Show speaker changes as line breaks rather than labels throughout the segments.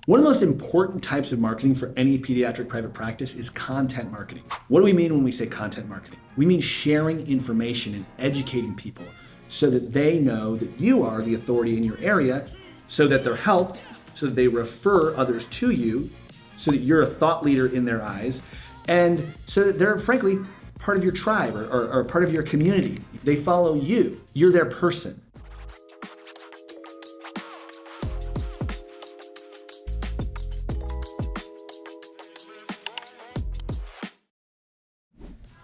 One of the most important types of marketing for any pediatric private practice is content marketing. What do we mean when we say content marketing? We mean sharing information and educating people so that they know that you are the authority in your area, so that they're helped, so that they refer others to you, so that you're a thought leader in their eyes, and so that they're frankly part of your tribe or part of your community. They follow you. You're their person.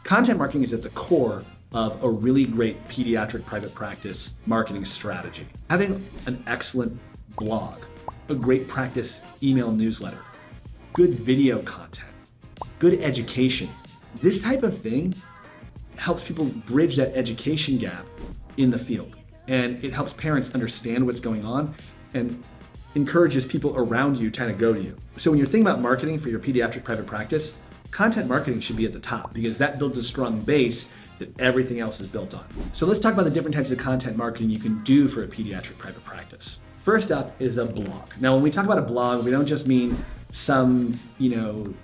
Content marketing is at the core of a really great pediatric private practice marketing strategy. Having an excellent blog, a great practice email newsletter, good video content, good education. This type of thing helps people bridge that education gap in the field. And it helps parents understand what's going on and encourages people around you to kind of go to you. So when you're thinking about marketing for your pediatric private practice, content marketing should be at the top because that builds a strong base that everything else is built on. So let's talk about the different types of content marketing you can do for a pediatric private practice. First up is a blog. Now, when we talk about a blog, we don't just mean some,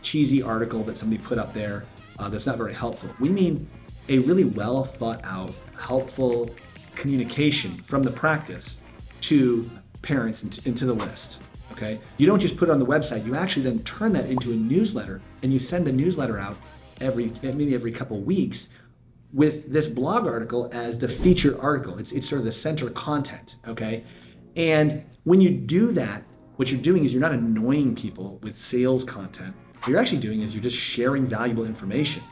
cheesy article that somebody put up there that's not very helpful. We mean a really well thought out, helpful communication from the practice to parents and into the list. Okay? You don't just put it on the website, you actually then turn that into a newsletter and you send a newsletter out maybe every couple of weeks with this blog article as the featured article. It's sort of the center content, okay? And when you do that, what you're doing is you're not annoying people with sales content. What you're actually doing is you're just sharing valuable information.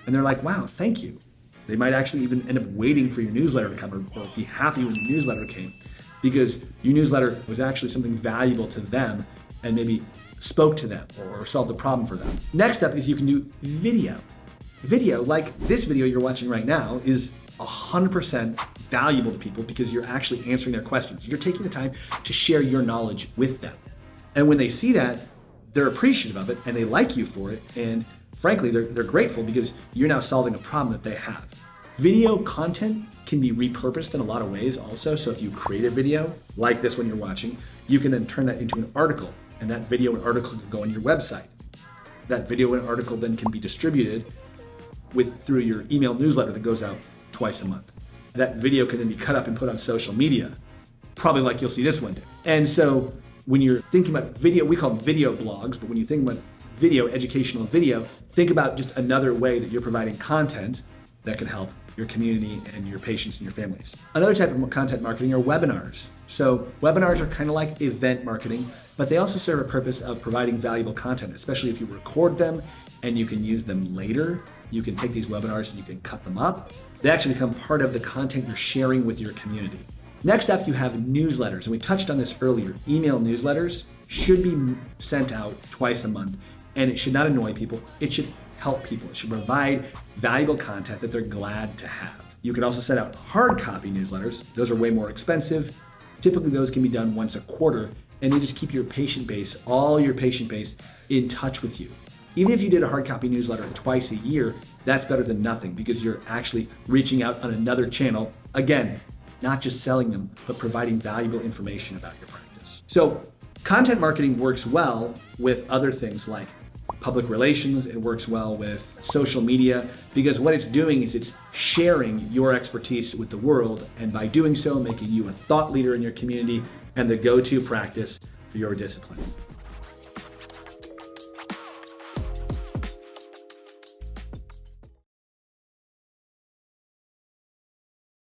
And they're like, wow, thank you. They might actually even end up waiting for your newsletter to come or be happy when your newsletter came because your newsletter was actually something valuable to them and maybe spoke to them or solved a problem for them. Next up is you can do video. Video, like this video you're watching right now, is 100% valuable to people because you're actually answering their questions. You're taking the time to share your knowledge with them. And when they see that, they're appreciative of it and they like you for it. And frankly, they're grateful because you're now solving a problem that they have. Video content can be repurposed in a lot of ways also. So if you create a video like this one you're watching, you can then turn that into an article, and that video and article can go on your website. That video and article then can be distributed through your email newsletter that goes out twice a month. That video can then be cut up and put on social media, probably like you'll see this one do. And so when you're thinking about video, we call them video blogs, but when you think about video, educational video, think about just another way that you're providing content that can help your community and your patients and your families. Another type of content marketing are webinars. So webinars are kind of like event marketing, but they also serve a purpose of providing valuable content, especially if you record them and you can use them later. You can take these webinars and you can cut them up. They actually become part of the content you're sharing with your community. Next up, you have newsletters. And we touched on this earlier. Email newsletters should be sent out twice a month, and it should not annoy people. It should help people. It should provide valuable content that they're glad to have. You could also send out hard copy newsletters. Those are way more expensive. Typically, those can be done once a quarter, and they just keep your patient base, all your patient base, in touch with you. Even if you did a hard copy newsletter twice a year, that's better than nothing because you're actually reaching out on another channel. Again, not just selling them, but providing valuable information about your practice. So content marketing works well with other things like public relations. It works well with social media because what it's doing is it's sharing your expertise with the world, and by doing so, making you a thought leader in your community and the go-to practice for your disciplines.